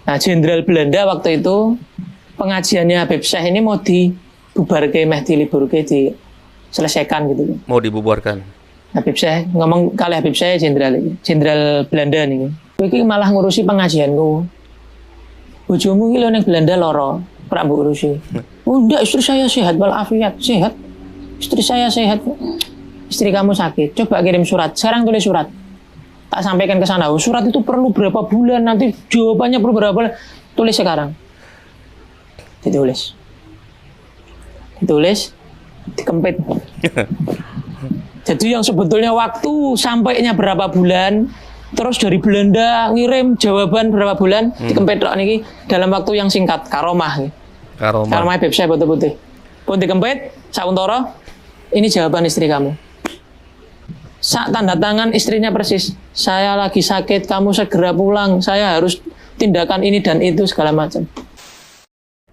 Nah, Jenderal Belanda waktu itu pengajiannya Habib Syekh ini mau dibubarkan, diliburkan, diselesaikan gitu. Mau dibubarkan. Habib Syekh ngomong kali Habib Syekh Jenderal Belanda nih. Iki malah ngurusi pengajianku. Bojomu iki lho ning Belanda loro, ora mbok urusi. Oh, enggak, istri saya sehat walafiat, sehat. Istri saya sehat. Istri kamu sakit. Coba kirim surat. Sekarang tulis surat. Tak sampaikan ke sana. Surat itu perlu berapa bulan, nanti jawabannya perlu berapa bulan. Tulis sekarang. Ditulis, dikempit. Jadi yang sebetulnya waktu sampainya berapa bulan, terus dari Belanda ngirim jawaban berapa bulan, dikempit ini dalam waktu yang singkat. Karomah. Karomah Habib Syekh putih-putih. Pun dikempit, sauntara, ini jawaban istri kamu. Saat tanda tangan istrinya persis, saya lagi sakit, kamu segera pulang, saya harus tindakan ini dan itu segala macam.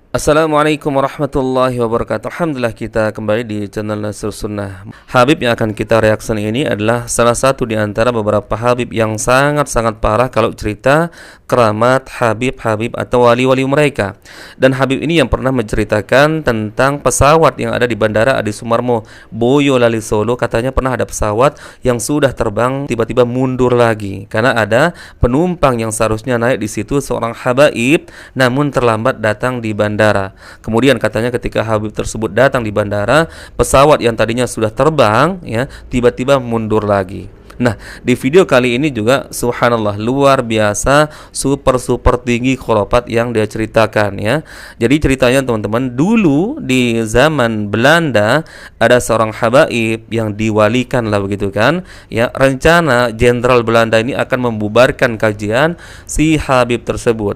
Assalamualaikum warahmatullahi wabarakatuh. Alhamdulillah kita kembali di channel Nasrul Sunnah. Habib yang akan kita reaksi ini adalah salah satu di antara beberapa Habib yang sangat-sangat parah kalau cerita keramat Habib-Habib atau wali-wali mereka. Dan Habib ini yang pernah menceritakan tentang pesawat yang ada di Bandara Adi Sumarmo, Boyolali Solo. Katanya pernah ada pesawat yang sudah terbang tiba-tiba mundur lagi karena ada penumpang yang seharusnya naik di situ seorang habaib namun terlambat datang di bandara. Kemudian katanya ketika Habib tersebut datang di bandara, pesawat yang tadinya sudah terbang ya tiba-tiba mundur lagi. Nah, di video kali ini juga subhanallah luar biasa super tinggi khurafat yang dia ceritakan ya. Jadi ceritanya teman-teman, dulu di zaman Belanda ada seorang habaib yang diwalikan lah begitu kan. Ya, rencana Jenderal Belanda ini akan membubarkan kajian si Habib tersebut.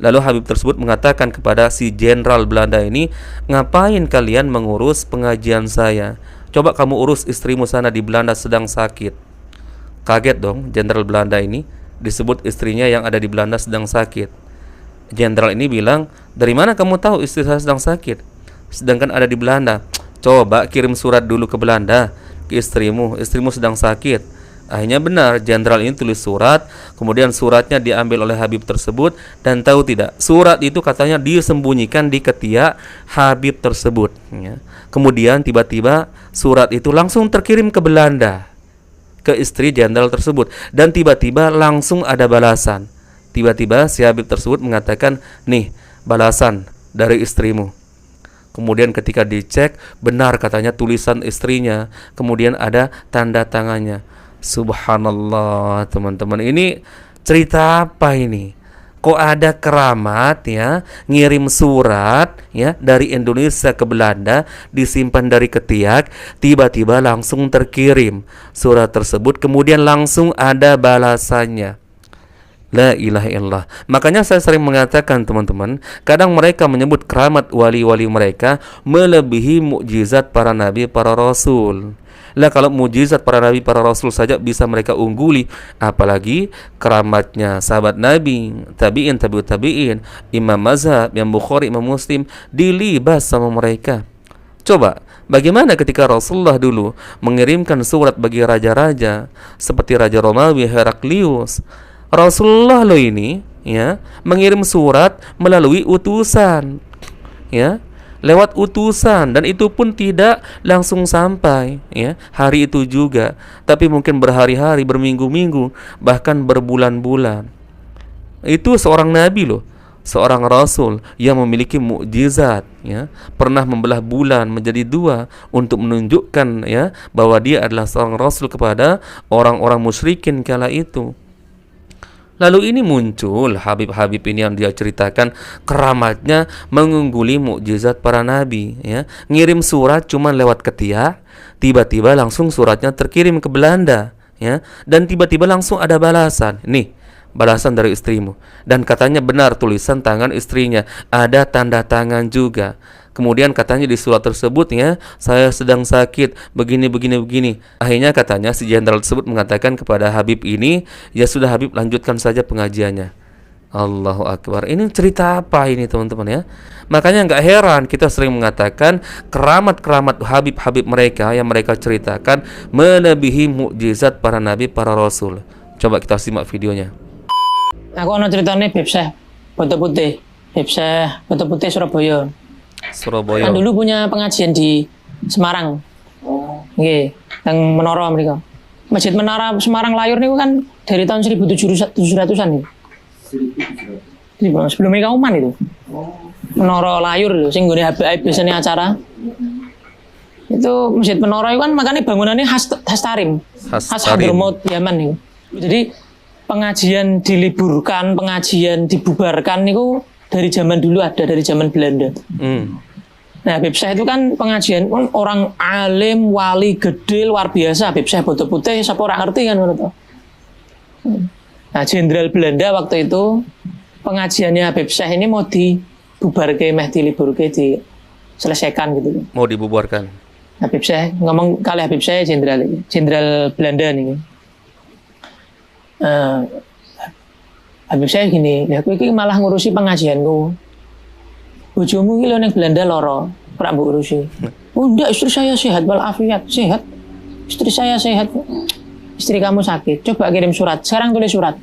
Lalu Habib tersebut mengatakan kepada si Jenderal Belanda ini, ngapain kalian mengurus pengajian saya? Coba kamu urus istrimu sana di Belanda sedang sakit. Kaget dong Jenderal Belanda ini, disebut istrinya yang ada di Belanda sedang sakit. Jenderal ini bilang, dari mana kamu tahu istri saya sedang sakit? Sedangkan ada di Belanda. Coba kirim surat dulu ke Belanda, ke istrimu sedang sakit. Akhirnya benar, jenderal ini tulis surat, kemudian suratnya diambil oleh Habib tersebut, dan tahu tidak, surat itu katanya disembunyikan di ketiak Habib tersebut ya. Kemudian tiba-tiba surat itu langsung terkirim ke Belanda, ke istri jenderal tersebut, dan tiba-tiba langsung ada balasan. Tiba-tiba si Habib tersebut mengatakan, nih balasan dari istrimu. Kemudian ketika dicek, benar katanya tulisan istrinya, kemudian ada tanda tangannya. Subhanallah teman-teman, ini cerita apa ini? Kok ada keramat ya, ngirim surat ya dari Indonesia ke Belanda, disimpan dari ketiak, tiba-tiba langsung terkirim surat tersebut, kemudian langsung ada balasannya. La ilaha illallah. Makanya saya sering mengatakan teman-teman, kadang mereka menyebut keramat wali-wali mereka melebihi mukjizat para nabi, para rasul. Lah kalau mujizat para nabi, para rasul saja bisa mereka ungguli, apalagi keramatnya sahabat nabi, tabi'in, tabi'ut tabi'in, imam mazhab, yang Bukhari, imam Muslim dilibas sama mereka. Coba, bagaimana ketika Rasulullah dulu mengirimkan surat bagi raja-raja seperti Raja Romawi Heraklius. Rasulullah loh ini ya mengirim surat melalui utusan ya, lewat utusan, dan itu pun tidak langsung sampai ya hari itu juga, tapi mungkin berhari-hari, berminggu-minggu, bahkan berbulan-bulan. Itu seorang nabi loh, seorang rasul yang memiliki mukjizat ya, pernah membelah bulan menjadi dua untuk menunjukkan ya bahwa dia adalah seorang rasul kepada orang-orang musyrikin kala itu. Lalu ini muncul Habib-Habib ini yang dia ceritakan keramatnya mengungguli mukjizat para nabi ya. Ngirim surat cuma lewat ketiak, tiba-tiba langsung suratnya terkirim ke Belanda ya, dan tiba-tiba langsung ada balasan. Nih, balasan dari istrimu. Dan katanya benar tulisan tangan istrinya, ada tanda tangan juga. Kemudian katanya di surat tersebut ya, saya sedang sakit, begini. Akhirnya katanya si jenderal tersebut mengatakan kepada Habib ini, ya sudah Habib, lanjutkan saja pengajiannya. Allahu Akbar. Ini cerita apa ini teman-teman ya? Makanya nggak heran kita sering mengatakan keramat-keramat Habib-Habib mereka yang mereka ceritakan melebihi mukjizat para nabi, para rasul. Coba kita simak videonya. Aku ana ceritane Habib Syekh. Foto Putih, Habib Syekh Foto Putih Surabaya. Surabaya. Kan dulu punya pengajian di Semarang. Nggih, yang Menara mereka. Masjid Menara Semarang Layur niku kan dari tahun 1700-an nih. Sebelum mereka uman itu. Menara Layur lho sing nggone Habib biasanya acara. Itu Masjid Menara itu kan makanya bangunannya khas Tarim. Khas Hadramaut Yaman nih. Jadi pengajian diliburkan, pengajian dibubarkan niku dari zaman dulu ada, dari zaman Belanda. Nah, Habib Syekh itu kan pengajian orang alim, wali gede luar biasa. Habib Syekh Foto Putih, siapa orang ngerti kan menurut. Nah, Jenderal Belanda waktu itu pengajiannya Habib Syekh ini mau dibubarke, diliburke, diselesaikan gitu. Mau dibubarkan. Habib Syekh ngomong kali Habib Syekh Jenderal Belanda nih. Habib Syekh gini, ya aku ini malah ngurusi pengajianku. Bojomu iki lho ning Belanda lara, ora mbok urusi. Oh enggak, istri saya sehat walafiat, sehat. Istri saya sehat. Istri kamu sakit, coba kirim surat. Sekarang tulis surat.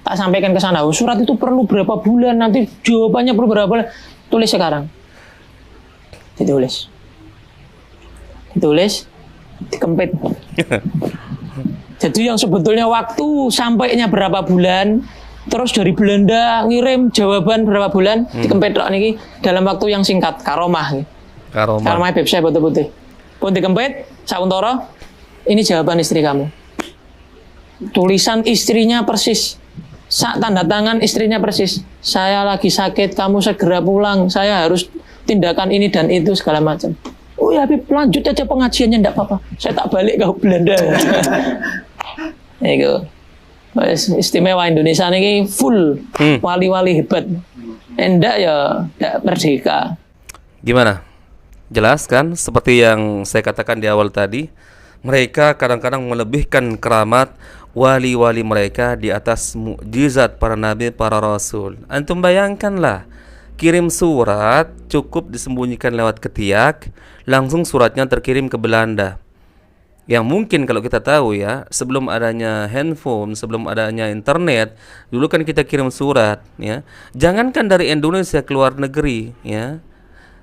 Tak sampaikan ke sana. Oh, surat itu perlu berapa bulan, nanti jawabannya perlu berapa bulan. Tulis sekarang. Ditulis. Dikempit. Jadi yang sebetulnya waktu sampainya berapa bulan, terus dari Belanda ngirim jawaban berapa bulan, dikempet niki dalam waktu yang singkat, karomah. Karomah Habib Syekh Foto Putih. Pun dikempet, sauntara, ini jawaban istri kamu. Tulisan istrinya persis. Tanda tangan istrinya persis. Saya lagi sakit, kamu segera pulang. Saya harus tindakan ini dan itu segala macam. Oh ya Habib, lanjut aja pengajiannya, enggak apa-apa. Saya tak balik ke Belanda. Itu. Istimewa Indonesia ini full wali-wali hebat. Enggak ya, enggak merdeka. Gimana? Jelas kan? Seperti yang saya katakan di awal tadi, mereka kadang-kadang melebihkan keramat wali-wali mereka di atas mukjizat para nabi, para rasul. Antum bayangkanlah, kirim surat cukup disembunyikan lewat ketiak, langsung suratnya terkirim ke Belanda. Yang mungkin kalau kita tahu ya, sebelum adanya handphone, sebelum adanya internet, dulu kan kita kirim surat ya. Jangankan dari Indonesia ke luar negeri ya.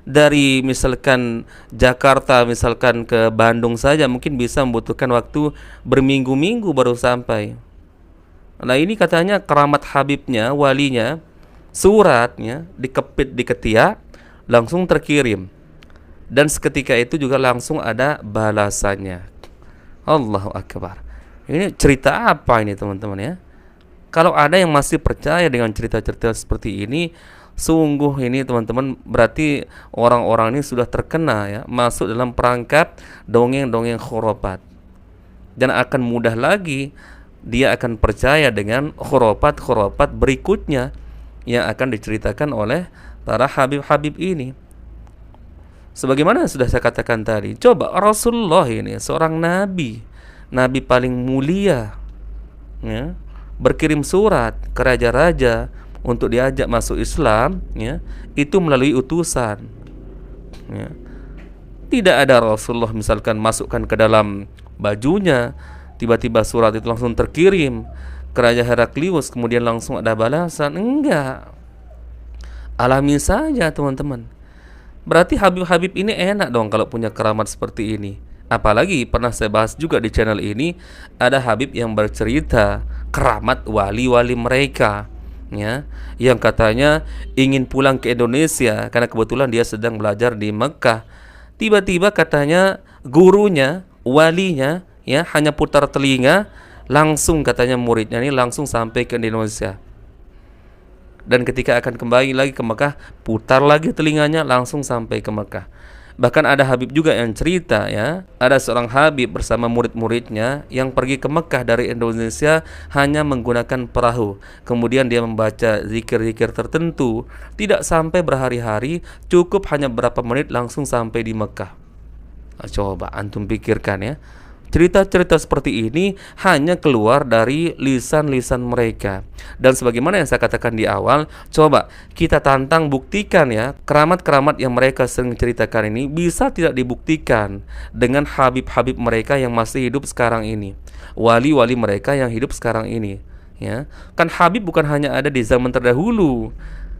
Dari misalkan Jakarta misalkan ke Bandung saja mungkin bisa membutuhkan waktu berminggu-minggu baru sampai. Nah, ini katanya keramat Habibnya, walinya, suratnya dikepit di ketiak langsung terkirim. Dan seketika itu juga langsung ada balasannya. Allahu Akbar. Ini cerita apa ini teman-teman ya? Kalau ada yang masih percaya dengan cerita-cerita seperti ini, sungguh ini teman-teman berarti orang-orang ini sudah terkena ya, masuk dalam perangkap dongeng-dongeng khurafat. Dan akan mudah lagi dia akan percaya dengan khurafat-khurafat berikutnya yang akan diceritakan oleh para habib-habib ini. Sebagaimana sudah saya katakan tadi, coba Rasulullah ini seorang nabi paling mulia ya, berkirim surat ke raja-raja untuk diajak masuk Islam ya, itu melalui utusan ya. Tidak ada Rasulullah misalkan masukkan ke dalam bajunya, tiba-tiba surat itu langsung terkirim ke Raja Heraklius kemudian langsung ada balasan. Enggak, alami saja teman-teman. Berarti Habib-Habib ini enak dong kalau punya keramat seperti ini. Apalagi pernah saya bahas juga di channel ini, ada Habib yang bercerita keramat wali-wali mereka ya, yang katanya ingin pulang ke Indonesia karena kebetulan dia sedang belajar di Mekah. Tiba-tiba katanya gurunya, walinya ya, hanya putar telinga, langsung katanya muridnya ini langsung sampai ke Indonesia. Dan ketika akan kembali lagi ke Mekah, putar lagi telinganya langsung sampai ke Mekah. Bahkan ada Habib juga yang cerita ya, ada seorang Habib bersama murid-muridnya yang pergi ke Mekah dari Indonesia hanya menggunakan perahu. Kemudian dia membaca zikir-zikir tertentu, tidak sampai berhari-hari, cukup hanya beberapa menit langsung sampai di Mekah. Nah, coba antum pikirkan ya, cerita-cerita seperti ini hanya keluar dari lisan-lisan mereka. Dan sebagaimana yang saya katakan di awal, coba kita tantang buktikan ya, keramat-keramat yang mereka sering ceritakan ini bisa tidak dibuktikan dengan habib-habib mereka yang masih hidup sekarang ini, wali-wali mereka yang hidup sekarang ini. Ya, kan Habib bukan hanya ada di zaman terdahulu,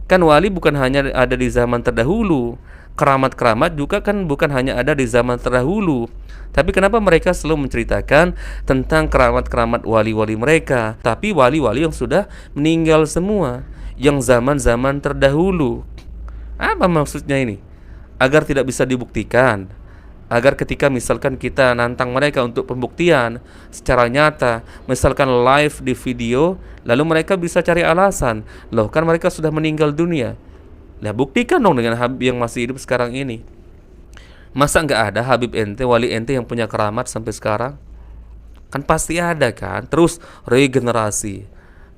kan wali bukan hanya ada di zaman terdahulu, keramat-keramat juga kan bukan hanya ada di zaman terdahulu. Tapi kenapa mereka selalu menceritakan tentang keramat-keramat wali-wali mereka, tapi wali-wali yang sudah meninggal semua, yang zaman-zaman terdahulu? Apa maksudnya ini? Agar tidak bisa dibuktikan, agar ketika misalkan kita nantang mereka untuk pembuktian secara nyata, misalkan live di video, lalu mereka bisa cari alasan, loh kan mereka sudah meninggal dunia. Nah, buktikan dong dengan Habib yang masih hidup sekarang ini. Masa nggak ada Habib ente, wali ente yang punya keramat sampai sekarang? Kan pasti ada kan, terus regenerasi.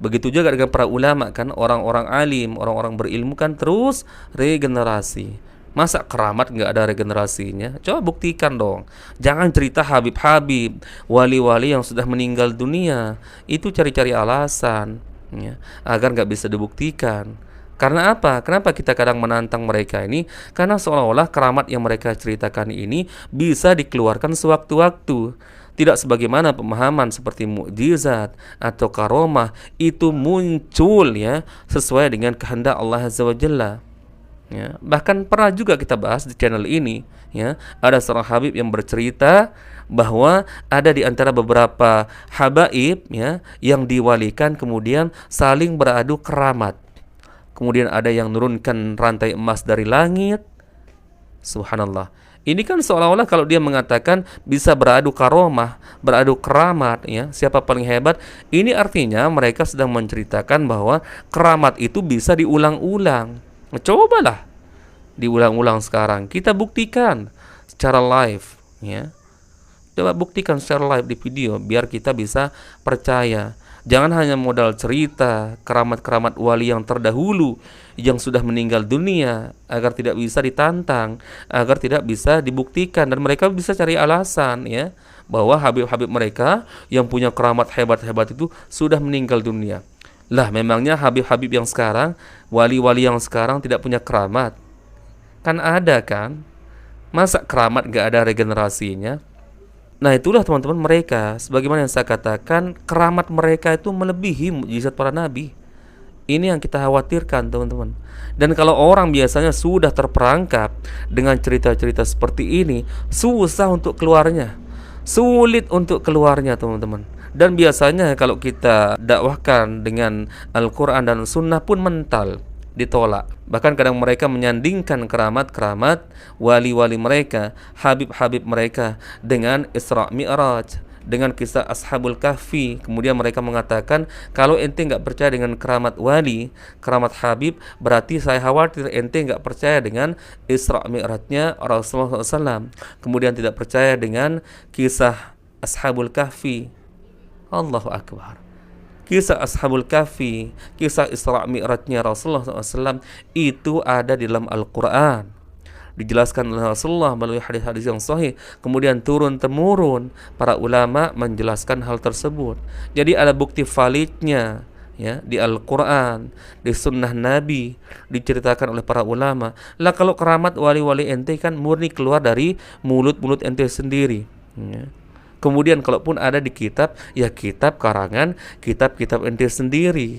Begitu juga dengan para ulama kan, orang-orang alim, orang-orang berilmu kan terus regenerasi. Masa keramat nggak ada regenerasinya? Coba buktikan dong. Jangan cerita Habib-Habib, wali-wali yang sudah meninggal dunia. Itu cari-cari alasan, ya, agar nggak bisa dibuktikan. Karena apa? Kenapa kita kadang menantang mereka ini? Karena seolah-olah keramat yang mereka ceritakan ini bisa dikeluarkan sewaktu-waktu. Tidak sebagaimana pemahaman seperti mukjizat atau karomah itu muncul ya sesuai dengan kehendak Allah Azza wa Jalla. Ya, bahkan pernah juga kita bahas di channel ini, ya, ada seorang Habib yang bercerita bahwa ada di antara beberapa habaib ya yang diwalikan kemudian saling beradu keramat. Kemudian ada yang nurunkan rantai emas dari langit. Subhanallah. Ini kan seolah-olah kalau dia mengatakan bisa beradu karomah, beradu keramat, ya, siapa paling hebat, ini artinya mereka sedang menceritakan bahwa keramat itu bisa diulang-ulang. Cobalah diulang-ulang sekarang. Kita buktikan secara live, ya. Coba buktikan secara live di video biar kita bisa percaya. Jangan hanya modal cerita keramat-keramat wali yang terdahulu yang sudah meninggal dunia agar tidak bisa ditantang, agar tidak bisa dibuktikan, dan mereka bisa cari alasan ya bahwa habib-habib mereka yang punya keramat hebat-hebat itu sudah meninggal dunia. Lah memangnya habib-habib yang sekarang, wali-wali yang sekarang tidak punya keramat? Kan ada kan? Masa keramat gak ada regenerasinya? Nah itulah teman-teman mereka, sebagaimana yang saya katakan, keramat mereka itu melebihi mukjizat para nabi. Ini yang kita khawatirkan teman-teman. Dan kalau orang biasanya sudah terperangkap dengan cerita-cerita seperti ini, susah untuk keluarnya, sulit untuk keluarnya teman-teman. Dan biasanya kalau kita dakwahkan dengan Al-Quran dan Sunnah pun mental, ditolak. Bahkan kadang mereka menyandingkan keramat-keramat wali-wali mereka, habib-habib mereka dengan Isra Mi'raj, dengan kisah Ashabul Kahfi. Kemudian mereka mengatakan, kalau ente nggak percaya dengan keramat wali, keramat habib, berarti saya khawatir ente nggak percaya dengan Isra Mi'rajnya Rasulullah SAW. Kemudian tidak percaya dengan kisah Ashabul Kahfi. Allahu Akbar. Kisah Ashabul Kahfi, kisah Isra Mi'rajnya Rasulullah SAW itu ada di dalam Al-Quran. Dijelaskan oleh Rasulullah melalui hadis-hadis yang sahih. Kemudian turun-temurun para ulama menjelaskan hal tersebut. Jadi ada bukti validnya ya di Al-Quran, di Sunnah Nabi, diceritakan oleh para ulama. Lah kalau keramat wali-wali ente kan murni keluar dari mulut-mulut ente sendiri ya. Kemudian kalaupun ada di kitab, ya kitab karangan kitab-kitab ente sendiri.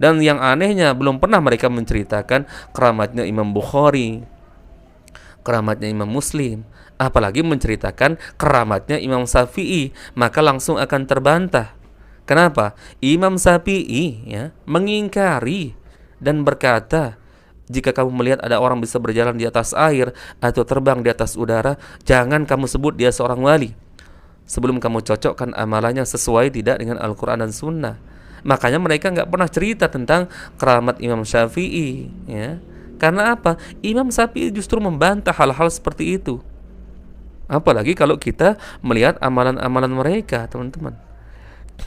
Dan yang anehnya belum pernah mereka menceritakan keramatnya Imam Bukhari, keramatnya Imam Muslim, apalagi menceritakan keramatnya Imam Syafi'i, maka langsung akan terbantah. Kenapa? Imam Syafi'i ya mengingkari dan berkata, jika kamu melihat ada orang bisa berjalan di atas air atau terbang di atas udara, jangan kamu sebut dia seorang wali sebelum kamu cocokkan amalannya sesuai tidak dengan Al-Quran dan Sunnah. Makanya mereka nggak pernah cerita tentang keramat Imam Syafi'i ya. Karena apa? Imam Syafi'i justru membantah hal-hal seperti itu. Apalagi kalau kita melihat amalan-amalan mereka teman-teman.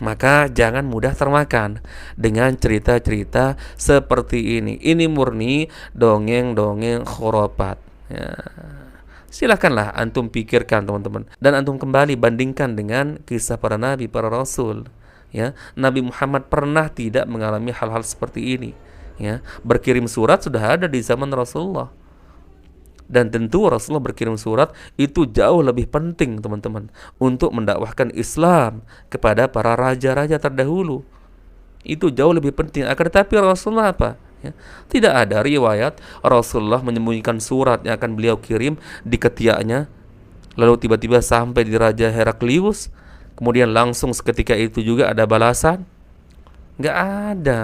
Maka jangan mudah termakan dengan cerita-cerita seperti ini. Ini murni dongeng-dongeng khurafat ya. Silakanlah antum pikirkan teman-teman, dan antum kembali bandingkan dengan kisah para nabi, para rasul ya. Nabi Muhammad pernah tidak mengalami hal-hal seperti ini ya. Berkirim surat sudah ada di zaman Rasulullah, dan tentu Rasulullah berkirim surat itu jauh lebih penting teman-teman untuk mendakwahkan Islam kepada para raja-raja terdahulu Itu jauh lebih penting. Akan tetapi Rasulullah apa? Ya, tidak ada riwayat Rasulullah menyembunyikan surat yang akan beliau kirim di ketiaknya, lalu tiba-tiba sampai di Raja Heraklius, kemudian langsung seketika itu juga ada balasan. Nggak ada.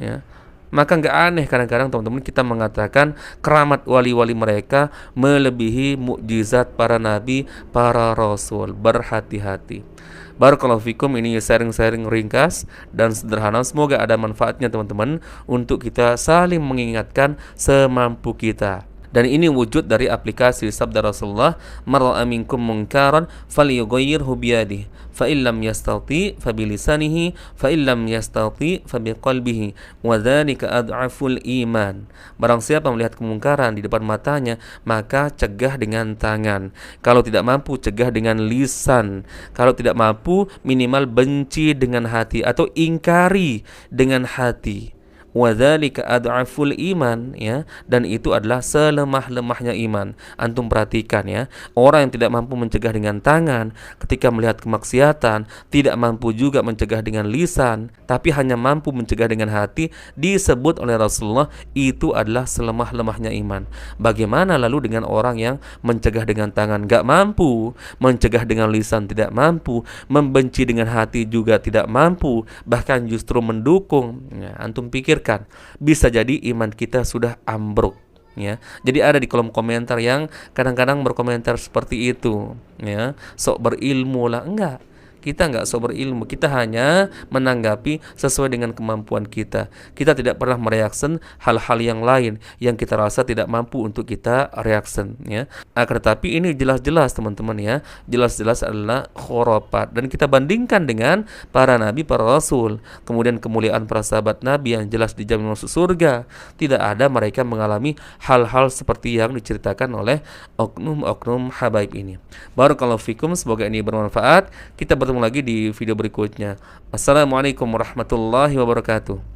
Ya. Maka nggak aneh kadang-kadang teman-teman kita mengatakan keramat wali-wali mereka melebihi mukjizat para nabi, para rasul. Berhati-hati. Barakallahu fikum, ini sharing-sharing ringkas dan sederhana. Semoga ada manfaatnya teman-teman untuk kita saling mengingatkan semampu kita. Dan ini wujud dari aplikasi sabda Rasulullah, "Man ra'a minkum munkaran falyughayyirhu biyadihi, fa illam yastati fa bilisanihi, fa illam yastati fa biqalbihi, wa dzalika ad'aful iman." Barang siapa melihat kemungkaran di depan matanya, maka cegah dengan tangan. Kalau tidak mampu, cegah dengan lisan. Kalau tidak mampu, minimal benci dengan hati atau ingkari dengan hati. Wadzalika ad'aful iman, ya, dan itu adalah selemah-lemahnya iman. Antum perhatikan ya, orang yang tidak mampu mencegah dengan tangan ketika melihat kemaksiatan, tidak mampu juga mencegah dengan lisan, tapi hanya mampu mencegah dengan hati, disebut oleh Rasulullah itu adalah selemah-lemahnya iman. Bagaimana lalu dengan orang yang mencegah dengan tangan gak mampu, mencegah dengan lisan tidak mampu, membenci dengan hati juga tidak mampu, bahkan justru mendukung, ya, antum pikir bisa jadi iman kita sudah ambruk, ya. Jadi ada di kolom komentar yang kadang-kadang berkomentar seperti itu, ya, sok berilmu lah. Enggak, kita enggak sok berilmu, kita hanya menanggapi sesuai dengan kemampuan kita. Kita tidak pernah mereaksi hal-hal yang lain yang kita rasa tidak mampu untuk kita reaksi, ya. Akan tetapi ini jelas-jelas teman-teman, ya, jelas-jelas adalah khurafat, dan kita bandingkan dengan para nabi, para rasul, kemudian kemuliaan para sahabat nabi yang jelas dijamin masuk surga. Tidak ada mereka mengalami hal-hal seperti yang diceritakan oleh oknum-oknum habaib ini. Barakallahu fikum, semoga ini bermanfaat. Kita bertemu lagi di video berikutnya. Assalamualaikum warahmatullahi wabarakatuh.